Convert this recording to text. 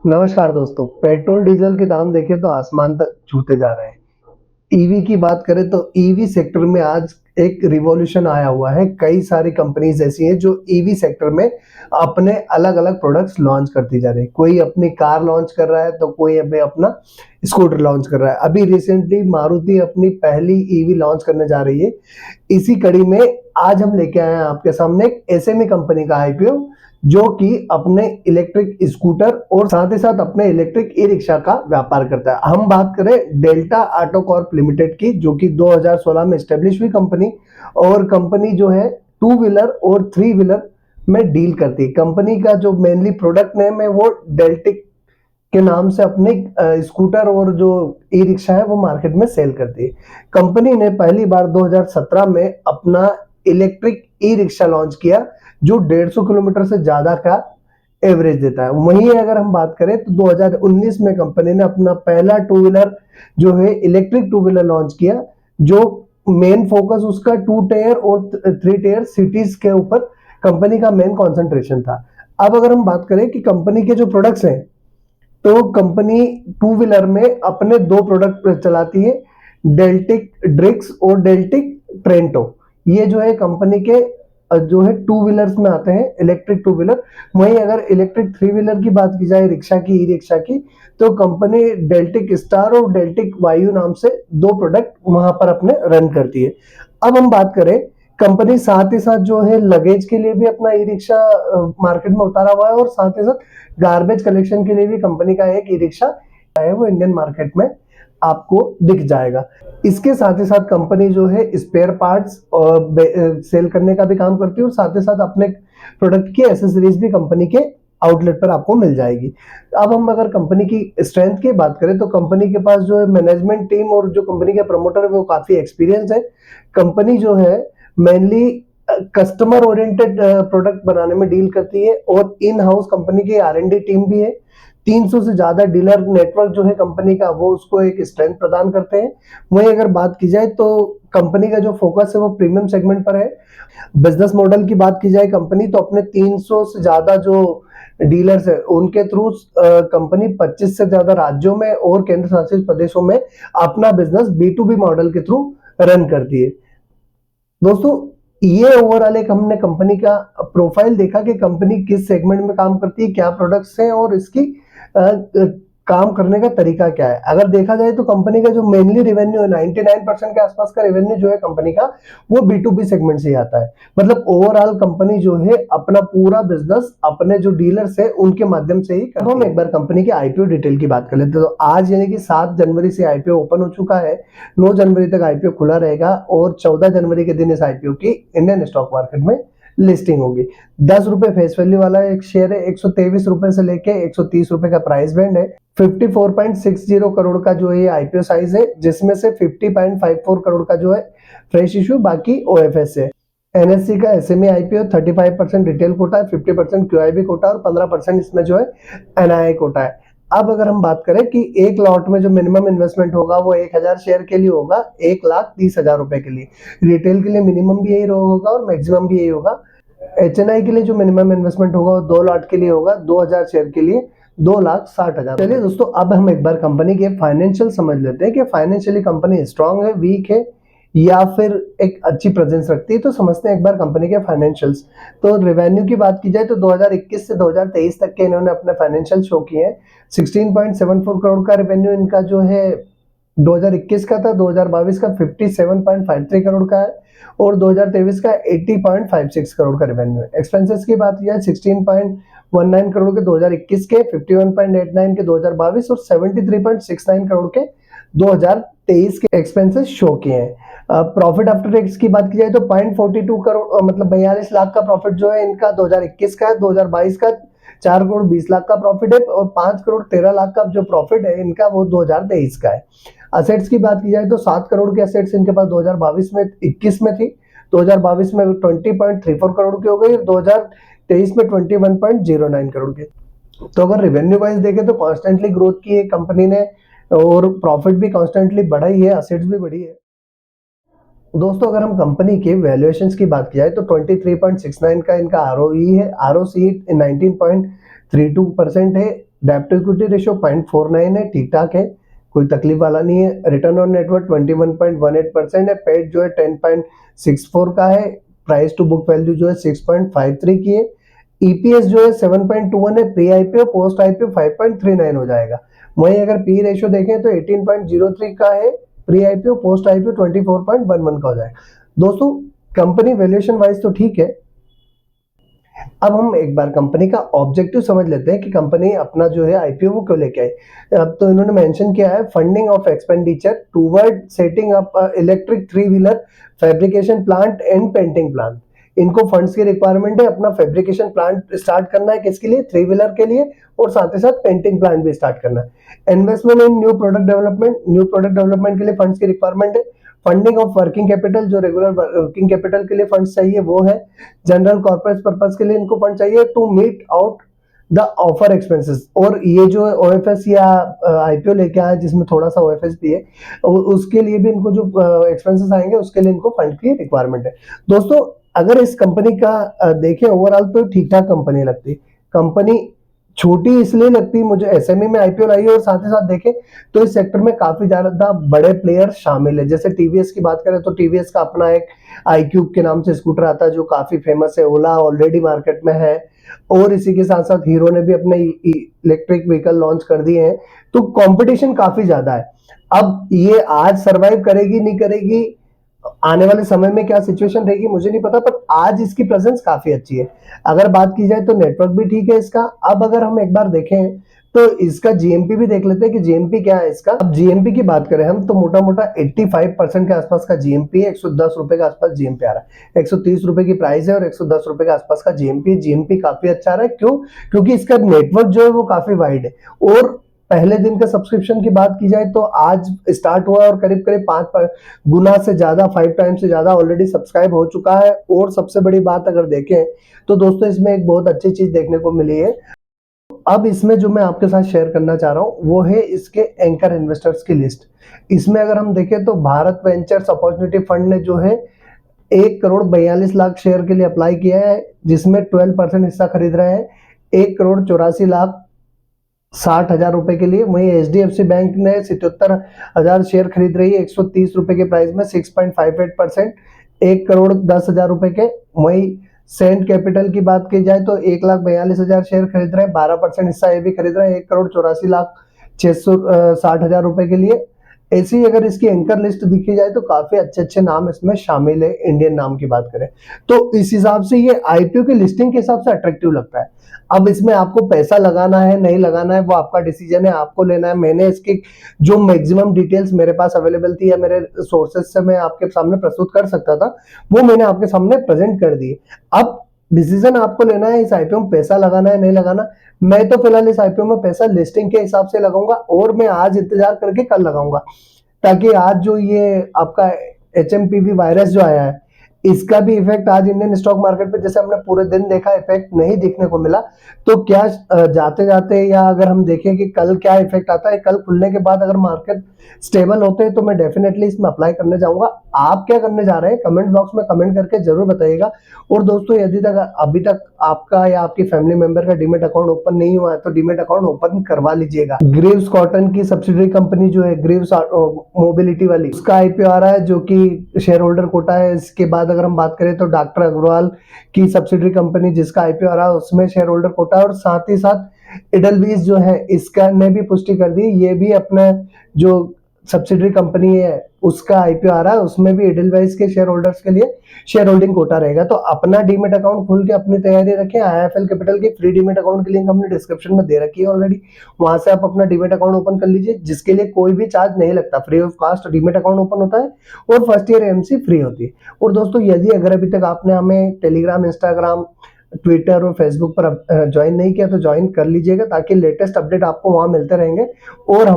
नमस्कार दोस्तों। Petrol diesel के दाम देखें तो आसमान तक छूते जा रहे हैं। ईवी की बात करें तो ईवी सेक्टर में आज एक रिवॉल्यूशन आया हुआ है। कई सारी कंपनीज ऐसी हैं जो ईवी सेक्टर में अपने अलग-अलग प्रोडक्ट्स लॉन्च करती जा रही है। कोई अपनी कार लॉन्च कर रहा है तो कोई अभी अपना स्कूटर लॉन्च कर रहा है। अभी रिसेंटली मारुति अपनी पहली ईवी लॉन्च करने जा रही है। इसी कड़ी में आज हम लेके आए हैं आपके सामने एक एसएमई कंपनी का आईपीओ, जो कि अपने इलेक्ट्रिक स्कूटर और साथ ही साथ अपने इलेक्ट्रिक ई रिक्शा का व्यापार करता है। हम बात करें डेल्टा ऑटो कॉर्प लिमिटेड की, जो कि 2016 में एस्टेब्लिश हुई कंपनी, और कंपनी जो है टू व्हीलर और थ्री व्हीलर में डील करती है। कंपनी का जो मेनली प्रोडक्ट नेम है वो डेल्टिक के नाम से अपने स्कूटर और जो ई रिक्शा है वो मार्केट में सेल करती है। कंपनी ने पहली बार 2017 में अपना इलेक्ट्रिक ई रिक्शा लॉन्च किया, जो 150 किलोमीटर से ज्यादा का एवरेज देता है। वहीं अगर हम बात करें तो 2019 में कंपनी ने अपना पहला टू व्हीलर जो है इलेक्ट्रिक टू व्हीलर लॉन्च किया, जो मेन फोकस उसका टू टायर और थ्री टायर सिटीज के ऊपर कंपनी का मेन कंसंट्रेशन था। अब अगर हम बात करें कि कंपनी के जो प्रोडक्ट्स हैं, तो कंपनी टू व्हीलर में अपने दो प्रोडक्ट चलाती है, डेल्टिक ड्रिक्स और डेल्टिक ट्रेंटो। ये जो है कंपनी के जो है टू व्हीलर्स में आते हैं, इलेक्ट्रिक टू व्हीलर। वहीं अगर इलेक्ट्रिक थ्री व्हीलर की बात की जाए, रिक्शा की, ई रिक्शा की, तो कंपनी डेल्टिक स्टार और डेल्टिक वायु नाम से दो प्रोडक्ट वहां पर अपने रन करती है। अब हम बात करें, कंपनी साथ ही साथ जो है लगेज के लिए भी अपना ई रिक्शा मार्केट में उतारा हुआ है, और साथ ही साथ गार्बेज कलेक्शन के लिए भी कंपनी का एक ई रिक्शा है, वो इंडियन मार्केट में आपको दिख जाएगा। इसके साथ ही साथ कंपनी जो है स्पेयर पार्ट्स और सेल करने का भी काम करती है, और साथ ही साथ अपने प्रोडक्ट की एसेसरीज भी कंपनी के आउटलेट पर आपको मिल जाएगी। अब हम अगर कंपनी की स्ट्रेंथ की बात करें तो कंपनी के पास जो है मैनेजमेंट टीम और जो कंपनी के प्रमोटर है वो काफी एक्सपीरियंस है। कंपनी जो है मेनली कस्टमर ओरिएंटेड प्रोडक्ट बनाने में डील करती है, और इन हाउस कंपनी की आर&डी टीम भी है। 300 से ज्यादा डीलर नेटवर्क जो है कंपनी का, वो उसको एक स्ट्रेंथ प्रदान करते हैं। वहीं अगर बात की जाए तो कंपनी का जो फोकस है वो प्रीमियम सेगमेंट पर है। बिजनेस मॉडल की बात की जाए कंपनी, तो अपने 300 से ज्यादा जो डीलर्स है उनके थ्रू कंपनी 25 से ज्यादा राज्यों में और केंद्र शासित प्रदेशों में अपना बिजनेस B2B मॉडल के थ्रू रन करती है। दोस्तों, ये ओवरऑल एक हमने कंपनी का प्रोफाइल देखा कि कंपनी किस सेगमेंट में काम करती है, क्या प्रोडक्ट्स हैं, और इसकी काम करने का तरीका क्या है। अगर देखा जाए तो कंपनी का जो मेनली रेवेन्यू है, 99% के आसपास का रेवेन्यू जो है कंपनी का, वो B2B सेगमेंट से ही आता है। मतलब ओवरऑल कंपनी जो है अपना पूरा बिजनेस अपने जो डीलर्स है उनके माध्यम से ही करती है। हम एक बार कंपनी के आईपीओ डिटेल की बात कर लेते हैं। तो आज यानी कि 7 जनवरी से आईपीओ ओपन हो चुका है, 9 जनवरी तक आईपीओ खुला रहेगा, और 14 जनवरी के दिन इस आईपीओ की इंडियन स्टॉक मार्केट में लिस्टिंग होगी। 10 रुपए फेस वैल्यू वाला एक शेयर है, 123 रुपए से लेके 130 रुपए का प्राइस बैंड है। 54.60 करोड़ का जो है आईपीओ साइज है, जिसमें से 50.54 करोड़ का जो है फ्रेश इश्यू, बाकी ओएफएस है। एनएससी का एसएमई आईपीओ 35% रिटेल कोटा है, 50% क्यूआईबी कोटा और 15% इसमें जो है एनआईआई कोटा है। अब अगर हम बात करें कि एक लॉट में जो मिनिमम इन्वेस्टमेंट होगा वो 1000 शेयर के लिए होगा, 1,30,000 रुपए के लिए। रिटेल के लिए मिनिमम भी यही होगा और मैक्सिमम भी यही होगा। एचएनआई के लिए जो मिनिमम इन्वेस्टमेंट होगा वो 2 लॉट के लिए होगा, 2000 शेयर के लिए 2,60,000। चलिए दोस्तों, अब हम एक बार कंपनी के फाइनेंशियल समझ लेते हैं कि फाइनेंशियली कंपनी स्ट्रांग है, वीक है, या फिर एक अच्छी प्रेजेंस रखती है। तो समझते हैं एक बार कंपनी के फाइनेंशियल्स। तो रेवेन्यू की बात की जाए तो 2021 से 2023 तक के इन्होंने अपने फाइनेंशियल शो किए हैं। 16.74 करोड़ का रेवेन्यू इनका जो है 2021 का था, 2022 का 57.53 करोड़ का है, और 2023 का 80.56 करोड़ का रेवेन्यू है। एक्सपेंसेस की बात की जाए 16.19 करोड़ के 2021 के, 51.89 के 2022 और 73.69 करोड़ के 2023 के एक्सपेंसेस शो किए हैं। प्रॉफिट आफ्टर टैक्स की बात की जाए तो 0.42 करोड़ मतलब 42 लाख का प्रॉफिट जो है इनका 2021 का है। 2022 का 4 करोड़ 20 लाख का प्रॉफिट है, और 5 करोड़ 13 लाख का जो प्रॉफिट है इनका वो 2023 का है। असेट्स की बात की जाए तो 7 करोड़ के असेट्स इनके पास 2022 में 21 में थी, 2022 में 20.34 करोड़ की हो गई, 2023 में 21.09 करोड़ की। तो अगर रेवेन्यू वाइज देखें तो कॉन्स्टेंटली ग्रोथ की है कंपनी ने, और प्रॉफिट भी कॉन्स्टेंटली बढ़ा ही है, असेट्स भी बढ़ी है। दोस्तों, अगर हम कंपनी के वैल्यूएशंस की बात की जाए तो 23.69 का इनका आरओई है, आरओसी 19.32% है, डेब्ट टू इक्विटी रेशियो 0.49 है, ठीक ठाक है, कोई तकलीफ वाला नहीं है। रिटर्न ऑन नेटवर्थ 21.18% है। पेड जो है 10.64 का है। प्राइस टू बुक वैल्यू जो है 6.53 की है। ईपीएस जो है 7.21 है। प्री आईपीओ पोस्ट आईपीओ 5.39 हो जाएगा। वहीं अगर पी रेशियो देखें तो 18.03 का है। प्री आईपीओ पोस्ट आईपीओ 24.11 का हो जाएगा। दोस्तों कंपनी वैल्यूएशन वाइज तो ठीक है। अब हम एक बार कंपनी का ऑब्जेक्टिव समझ लेते हैं कि कंपनी अपना जो है आईपीओ वो क्यों लेके आई। अब तो इन्होंने मेंशन किया है funding of expenditure toward setting up electric three wheeler fabrication plant and painting plant. इनको फंड्स की रिक्वायरमेंट है, अपना फैब्रिकेशन प्लांट स्टार्ट करना है, किसके लिए, थ्री व्हीलर के लिए, और साथ ही साथ पेंटिंग प्लांट भी स्टार्ट करना है। इन्वेस्टमेंट इन new product development, new product development के लिए फंड्स की रिक्वायरमेंट है। फंडिंग ऑफ वर्किंग कैपिटल, जो रेगुलर वर्किंग कैपिटल के लिए फंड्स चाहिए वो है। जनरल कॉर्पोरेट पर्पस के लिए इनको फंड चाहिए to meet out the offer expenses. और ये जो ओएफएस या आईपीओ लेके आए जिसमें थोड़ा सा ओएफएस भी है, उसके लिए भी इनको जो एक्सपेंसेस आएंगे उसके लिए इनको फंड की रिक्वायरमेंट है। दोस्तों अगर इस कंपनी का देखें ओवरऑल तो ठीक ठाक कंपनी लगती है। कंपनी छोटी इसलिए लगती है मुझे, एसएमई में आईपीओ लाई है और साथ ही साथ देखें तो इस सेक्टर में काफी ज्यादा बड़े प्लेयर शामिल है। जैसे टीवीएस की बात करें तो टीवीएस का अपना एक iQube के नाम से स्कूटर आता है जो काफी फेमस है। ओला ऑलरेडी मार्केट में है और इसी के साथ साथ हीरो ने भी अपने इलेक्ट्रिक व्हीकल लॉन्च कर दिए हैं। तो कंपटीशन काफी ज्यादा है। अब ये आज सरवाइव करेगी नहीं करेगी, आने वाले समय में क्या सिचुएशन रहेगी मुझे नहीं पता, पर आज इसकी प्रेजेंस काफी अच्छी है। अगर बात की जाए तो नेटवर्क भी ठीक है इसका। अब अगर हम एक बार देखें तो इसका जीएमपी भी देख लेते हैं कि जीएमपी क्या है इसका। अब जीएमपी की बात करें हम तो मोटा मोटा 85% के आसपास का जीएमपी है। 110 रुपए के आसपास जीएमपी आ रहा है। 130 रुपए की प्राइस है और 110 रुपए के आसपास का जीएमपी। जीएमपी काफी अच्छा आ रहा है, क्यों, क्योंकि इसका नेटवर्क जो है वो काफी वाइड है। और पहले दिन का सब्सक्रिप्शन की बात की जाए तो आज स्टार्ट हुआ और करीब करीब 5 गुना से ज्यादा, 5 टाइम्स से ज्यादा ऑलरेडी सब्सक्राइब हो चुका है। और सबसे बड़ी बात अगर देखें तो दोस्तों इसमें एक बहुत अच्छी चीज देखने को मिली है। अब इसमें जो मैं आपके साथ शेयर करना चाह रहा हूं वो है इसके एंकर इन्वेस्टर्स की लिस्ट। इसमें अगर हम देखें तो भारत वेंचर्स अपॉर्चुनिटी फंड ने जो है 1,42,00,000 शेयर के लिए अप्लाई किया है, जिसमें 12% हिस्सा खरीद रहे हैं 1,84,60,000 रुपए के लिए। वहीं एचडीएफसी बैंक ने 77,000 शेयर खरीद रही है 130 रुपए के प्राइस में, 6.58%, 1,10,00,000 रुपए के। वहीं सेंट कैपिटल की बात की जाए तो 1,42,000 शेयर खरीद रहे हैं, 12% हिस्सा ये भी खरीद रहे हैं 1,84,60,000 रुपए के लिए। ऐसी अगर इसकी एंकर लिस्ट दिखी जाए तो काफी अच्छे अच्छे नाम इसमें शामिल है। इंडियन नाम की बात करें तो इस हिसाब से ये आईपीओ की लिस्टिंग के हिसाब से अट्रैक्टिव लगता है। अब इसमें आपको पैसा लगाना है नहीं लगाना है वो आपका डिसीजन है, आपको लेना है। मैंने इसकी जो मैक्सिमम डिटेल्स मेरे पास अवेलेबल थी या मेरे सोर्सेज से मैं आपके सामने प्रस्तुत कर सकता था वो मैंने आपके सामने प्रेजेंट कर दी। अब डिसीजन आपको लेना है इस आईपीओ में पैसा लगाना है नहीं लगाना। मैं तो फिलहाल इस आईपीओ में पैसा लिस्टिंग के हिसाब से लगाऊंगा और मैं आज इंतजार करके कल लगाऊंगा, ताकि आज जो ये आपका एचएमपीवी वायरस जो आया है इसका भी इफेक्ट आज इंडियन स्टॉक मार्केट पे जैसे हमने पूरे दिन देखा इफेक्ट नहीं दिखने को मिला, तो क्या जाते जाते या अगर हम देखें कि कल क्या इफेक्ट आता है, कल खुलने के बाद अगर मार्केट स्टेबल होते हैं तो मैं डेफिनेटली इसमें अप्लाई करने जाऊंगा। आप क्या करने जा रहे हैं कमेंट बॉक्स में कमेंट करके जरूर बताइएगा। और दोस्तों यदि तक अभी तक आपका या आपकी फैमिली मेंबर का डीमेट अकाउंट ओपन नहीं हुआ है तो डीमेट अकाउंट ओपन करवा लीजिएगा। ग्रीव्स कॉटन की सब्सिडरी कंपनी जो है ग्रीव्स मोबिलिटी वाली, उसका आईपीओ आ रहा है जो कि शेयर होल्डर कोटा है। इसके बाद अगर हम बात करें तो डॉक्टर अग्रवाल की सब्सिडरी कंपनी जिसका आईपीओ आ रहा है उसमें शेयर होल्डर कोटा है। और साथ ही साथ इडलवीज जो है इसका ने भी पुष्टि कर दी, ये भी अपने जो सब्सिडरी कंपनी है उसका आईपीओ आ रहा है, उसमें भी इडलवाइज के शेयर होल्डर्स के लिए शेयर होल्डिंग कोटा रहेगा। तो अपना डीमेट अकाउंट खोल के अपनी तैयारी रखें। आईएफएल कैपिटल की फ्री डीमेट अकाउंट की लिंक हमने डिस्क्रिप्शन में दे रखी है ऑलरेडी, वहां से आप अपना डीमेट अकाउंट ओपन कर लीजिए, जिसके लिए कोई भी चार्ज नहीं लगता, free of cost demat account open होता है और फर्स्ट ईयर एमसी फ्री होती है। और दोस्तों यदि अगर अभी तक आपने हमें टेलीग्राम, इंस्टाग्राम, ट्विटर और फेसबुक पर ज्वाइन नहीं किया तो ज्वाइन कर लीजिएगा, ताकि लेटेस्ट अपडेट आपको वहां मिलते रहेंगे। और